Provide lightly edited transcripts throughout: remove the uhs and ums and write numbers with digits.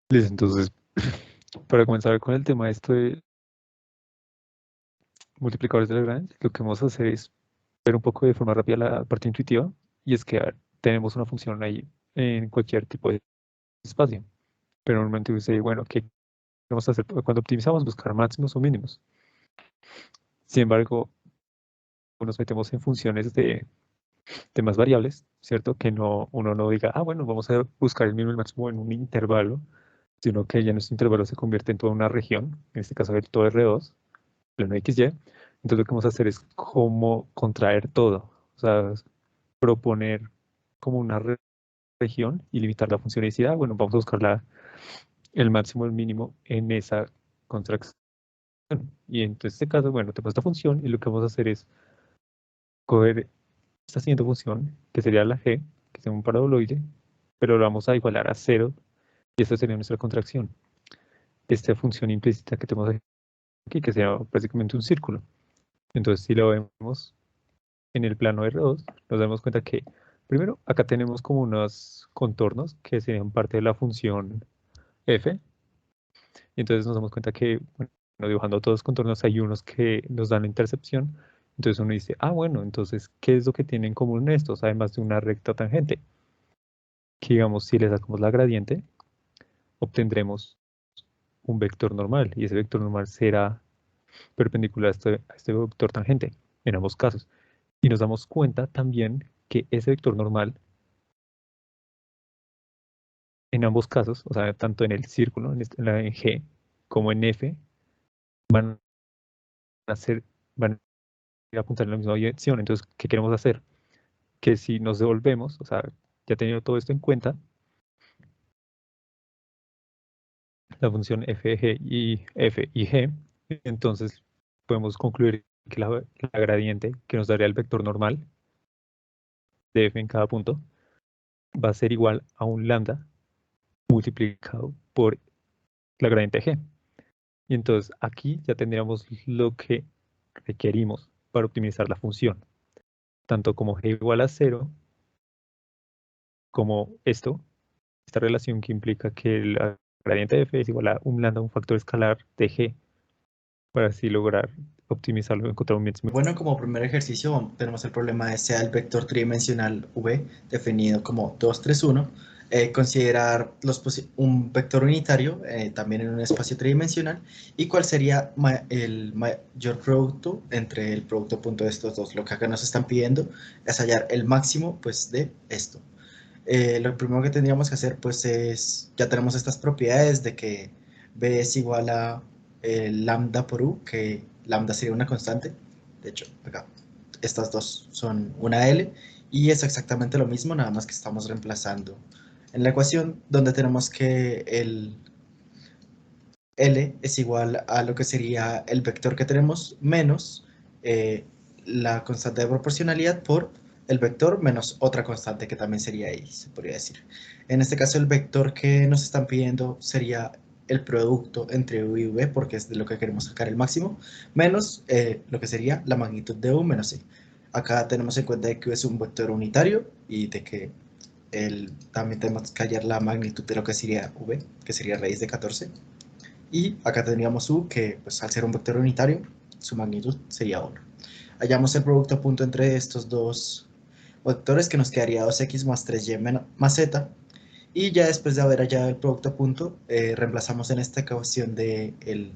Listo, entonces, para comenzar con el tema de esto de multiplicadores de Lagrange, lo que vamos a hacer es ver un poco de forma rápida la parte intuitiva, y es que a ver, tenemos una función ahí en cualquier tipo de espacio, pero normalmente dice, bueno, ¿qué vamos a hacer cuando optimizamos? Buscar máximos o mínimos. Sin embargo, nos metemos en funciones de más variables, ¿cierto? Que no, uno no diga, ah, bueno, vamos a buscar el mínimo y el máximo en un intervalo, sino que ya nuestro intervalo se convierte en toda una región, en este caso el todo R2, plano XY. Entonces lo que vamos a hacer es como contraer todo, o sea, proponer como una región y limitar la función y decir, ah, bueno, vamos a buscar el máximo y el mínimo en esa contracción. Y en este caso, bueno, tenemos esta función y lo que vamos a hacer es coger esta siguiente función, que sería la g, que es un paraboloide, pero lo vamos a igualar a cero y esta sería nuestra contracción. Esta función implícita que tenemos aquí, que sería prácticamente un círculo. Entonces, si lo vemos en el plano R2, nos damos cuenta que, primero, acá tenemos como unos contornos que serían parte de la función f. Y entonces nos damos cuenta que, bueno, dibujando todos los contornos, hay unos que nos dan la intercepción. Entonces uno dice, ah, bueno, entonces, ¿qué es lo que tienen en común estos? Además de una recta tangente. Que digamos, si le sacamos la gradiente, obtendremos un vector normal. Y ese vector normal será perpendicular a este vector tangente, en ambos casos. Y nos damos cuenta también que ese vector normal en ambos casos, o sea, tanto en el círculo, en G, como en F, van a ser, van a ir a apuntar en la misma dirección. Entonces, ¿qué queremos hacer? Que si nos devolvemos, o sea, ya teniendo todo esto en cuenta, la función f y g, entonces podemos concluir que la gradiente que nos daría el vector normal de f en cada punto va a ser igual a un lambda multiplicado por la gradiente g. Y entonces aquí ya tendríamos lo que requerimos para optimizar la función, tanto como g igual a 0, como esta relación que implica que la gradiente de f es igual a un lambda, un factor escalar de g, para así lograr optimizarlo, encontrar un máximo. Bueno, como primer ejercicio tenemos el problema de sea el vector tridimensional v definido como 2, 3, 1. Considerar un vector unitario también en un espacio tridimensional y cuál sería el mayor producto entre el producto punto de estos dos. Lo que acá nos están pidiendo es hallar el máximo pues, de esto. Lo primero que tendríamos que hacer pues es, ya tenemos estas propiedades de que b es igual a lambda por u, que lambda sería una constante. De hecho, acá, estas dos son una L, y es exactamente lo mismo, nada más que estamos reemplazando en la ecuación, donde tenemos que el L es igual a lo que sería el vector que tenemos menos la constante de proporcionalidad por el vector menos otra constante que también sería y, se podría decir. En este caso el vector que nos están pidiendo sería el producto entre u y v, porque es de lo que queremos sacar el máximo, menos lo que sería la magnitud de u menos c. Acá tenemos en cuenta de que u es un vector unitario y de que también tenemos que hallar la magnitud de lo que sería v, que sería raíz de 14. Y acá tendríamos u, que pues, al ser un vector unitario, su magnitud sería 1. Hallamos el producto punto entre estos dos vectores, que nos quedaría 2x más 3y más z. Y ya después de haber hallado el producto punto, reemplazamos en esta ecuación de el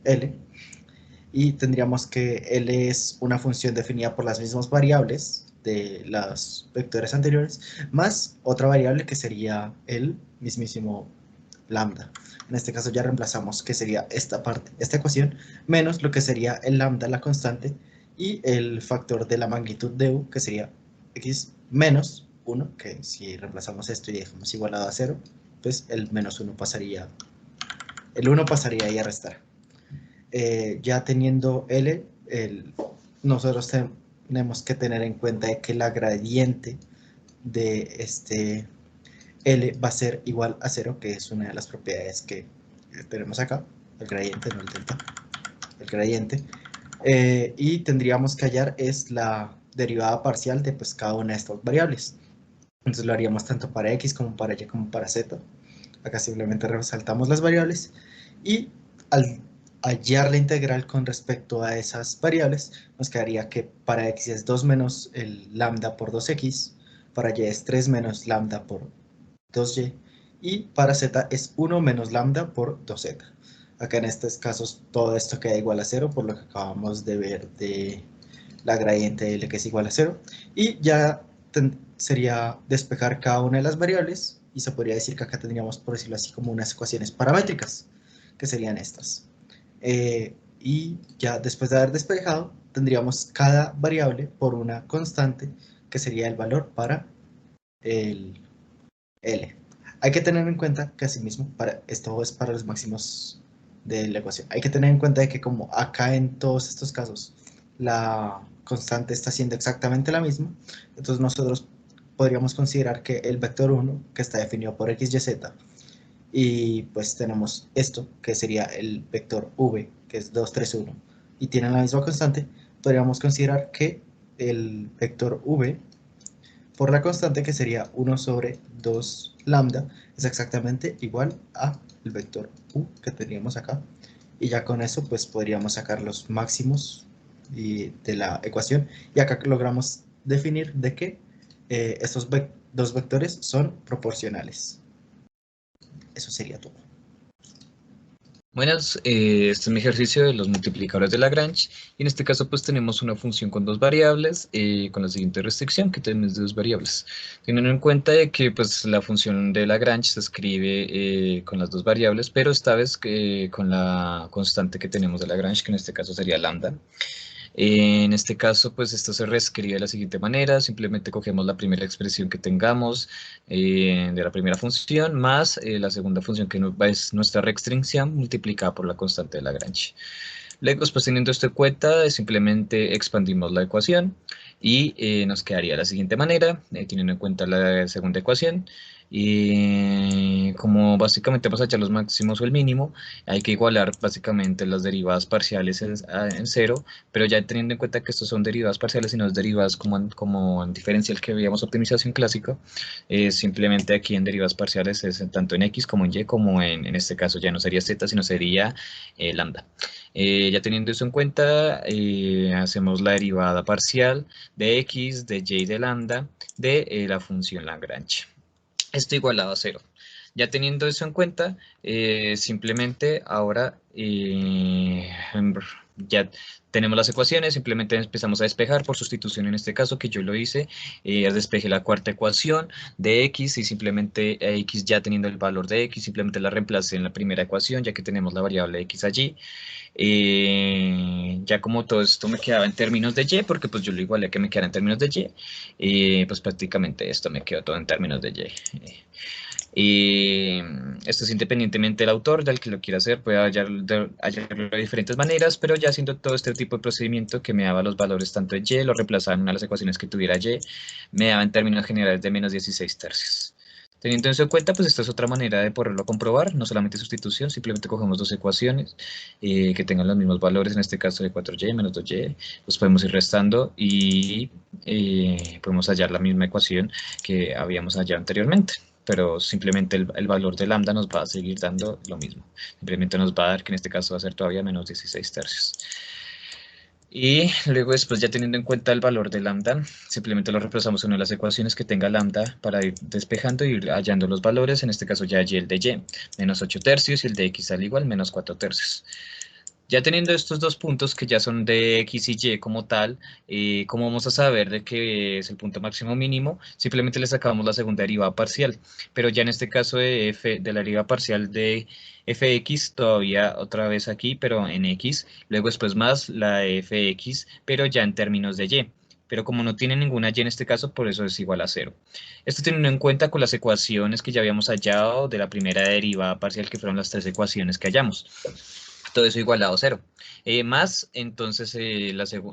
L. Y tendríamos que L es una función definida por las mismas variables de los vectores anteriores, más otra variable que sería el mismísimo lambda. En este caso ya reemplazamos que sería esta parte, esta ecuación, menos lo que sería el lambda, la constante, y el factor de la magnitud de u, que sería x menos 1, que si reemplazamos esto y dejamos igualado a 0, pues el menos 1 pasaría, el 1 pasaría ahí a restar. Ya teniendo L, nosotros tenemos que tener en cuenta de que la gradiente de este L va a ser igual a 0, que es una de las propiedades que tenemos acá, el gradiente, no el delta, el gradiente. Y tendríamos que hallar es la derivada parcial de pues, cada una de estas variables. Entonces lo haríamos tanto para x como para y como para z. Acá simplemente resaltamos las variables y al hallar la integral con respecto a esas variables, nos quedaría que para x es 2 menos el lambda por 2x, para y es 3 menos lambda por 2y, y para z es 1 menos lambda por 2z. Acá en estos casos todo esto queda igual a 0, por lo que acabamos de ver de la gradiente de L que es igual a 0. Y ya sería despejar cada una de las variables, y se podría decir que acá tendríamos, por decirlo así, como unas ecuaciones paramétricas, que serían estas. Y ya después de haber despejado, tendríamos cada variable por una constante, que sería el valor para el L. Hay que tener en cuenta que asimismo, esto es para los máximos de la ecuación, hay que tener en cuenta de que como acá en todos estos casos la constante está siendo exactamente la misma, entonces nosotros podríamos considerar que el vector 1, que está definido por x, y, z, y pues tenemos esto, que sería el vector v, que es 2, 3, 1, y tienen la misma constante, podríamos considerar que el vector v por la constante, que sería 1 sobre 2 lambda, es exactamente igual a el vector u que teníamos acá. Y ya con eso pues podríamos sacar los máximos de la ecuación, y acá logramos definir de que estos dos vectores son proporcionales. Eso sería todo. Buenas, este es mi ejercicio de los multiplicadores de Lagrange, y en este caso pues tenemos una función con dos variables, con la siguiente restricción, que tenemos dos variables. Teniendo en cuenta de que pues la función de Lagrange se escribe con las dos variables, pero esta vez con la constante que tenemos de Lagrange, que en este caso sería lambda. En este caso, pues esto se reescribe de la siguiente manera: simplemente cogemos la primera expresión que tengamos de la primera función, más la segunda función, que es nuestra restricción, multiplicada por la constante de Lagrange. Luego, pues teniendo esto en cuenta, simplemente expandimos la ecuación y nos quedaría de la siguiente manera, teniendo en cuenta la segunda ecuación. Y como básicamente vamos a echar los máximos o el mínimo, hay que igualar básicamente las derivadas parciales en cero, pero ya teniendo en cuenta que estos son derivadas parciales y no es derivadas como en diferencial que veíamos optimización clásica, simplemente aquí en derivadas parciales es tanto en x como en y, como en este caso ya no sería z, sino sería lambda. Ya teniendo eso en cuenta, hacemos la derivada parcial de x, de y, de lambda, de la función Lagrange. Esto igualado a 0. Ya teniendo eso en cuenta, simplemente ahora ya tenemos las ecuaciones, simplemente empezamos a despejar por sustitución en este caso, que yo lo hice. Despejé la cuarta ecuación de x, y simplemente x, ya teniendo el valor de x, simplemente la reemplacé en la primera ecuación, ya que tenemos la variable x allí. Ya como todo esto me quedaba en términos de y, porque pues yo lo igualé a que me quedara en términos de y, pues prácticamente esto me quedó todo en términos de y. Esto es independientemente del autor, del que lo quiera hacer, puede hallarlo de diferentes maneras, pero ya haciendo todo este tipo de procedimiento que me daba los valores tanto de y, lo reemplazaba en una de las ecuaciones que tuviera y, me daba en términos generales de menos 16 tercios. Teniendo eso en cuenta, pues esta es otra manera de poderlo comprobar, no solamente sustitución, simplemente cogemos dos ecuaciones que tengan los mismos valores, en este caso de 4y menos 2y, los podemos ir restando y podemos hallar la misma ecuación que habíamos hallado anteriormente, pero simplemente el valor de lambda nos va a seguir dando lo mismo, simplemente nos va a dar que en este caso va a ser todavía menos 16 tercios. Y luego después, ya teniendo en cuenta el valor de lambda, simplemente lo reemplazamos en una de las ecuaciones que tenga lambda para ir despejando y ir hallando los valores. En este caso ya hallé el de y, menos 8 tercios, y el de x al igual, menos 4 tercios. Ya teniendo estos dos puntos que ya son de x y y como tal, ¿cómo vamos a saber de qué es el punto máximo mínimo? Simplemente le sacamos la segunda derivada parcial, pero ya en este caso de la derivada parcial de fx, todavía otra vez aquí, pero en x, luego después más la de fx, pero ya en términos de y. Pero como no tiene ninguna y en este caso, por eso es igual a 0. Esto teniendo en cuenta con las ecuaciones que ya habíamos hallado de la primera derivada parcial, que fueron las tres ecuaciones que hallamos. Todo eso igualado a 0. Más entonces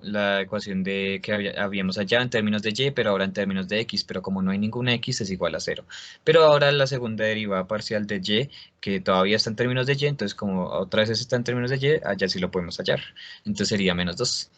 la ecuación que habíamos hallado en términos de y, pero ahora en términos de x, pero como no hay ninguna x, es igual a 0. Pero ahora la segunda derivada parcial de y, que todavía está en términos de y, entonces como otra vez está en términos de y, allá sí lo podemos hallar. Entonces sería menos 2.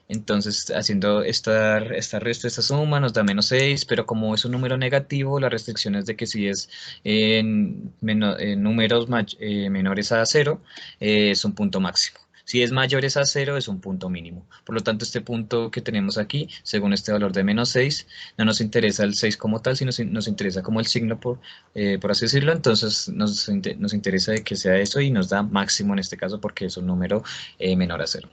Entonces, haciendo esta resta, esta suma, nos da -6, pero como es un número negativo, la restricción es de que si es en números menores a 0, es un punto máximo. Si es mayores a 0, es un punto mínimo. Por lo tanto, este punto que tenemos aquí, según este valor de -6, no nos interesa el 6 como tal, sino nos interesa como el signo, por así decirlo. Entonces, nos interesa de que sea eso y nos da máximo en este caso porque es un número menor a 0.